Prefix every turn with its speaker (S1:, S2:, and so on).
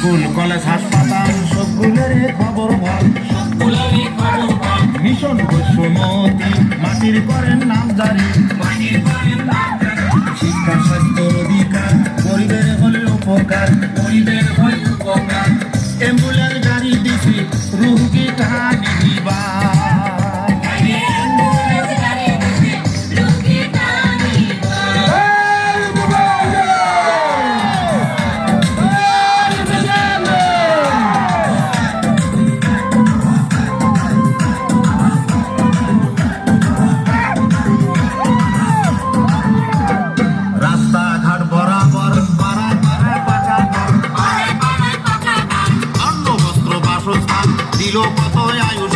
S1: School college হাসপাতাল সবগুলোর খবর ভাল, মিশন বৈষ্ণমতি মাটির করেন নাম জারি, শিক্ষা স্বাস্থ্যর অধিকার গরিবের হলে উপকার, অ্যাম্বুলেন্স গাড়ি দিছি রুগী টানি দিবা। রাস্তাঘাট বরাবর অন্ন বস্ত্র বাসস্থান দিল কত আয়ুষ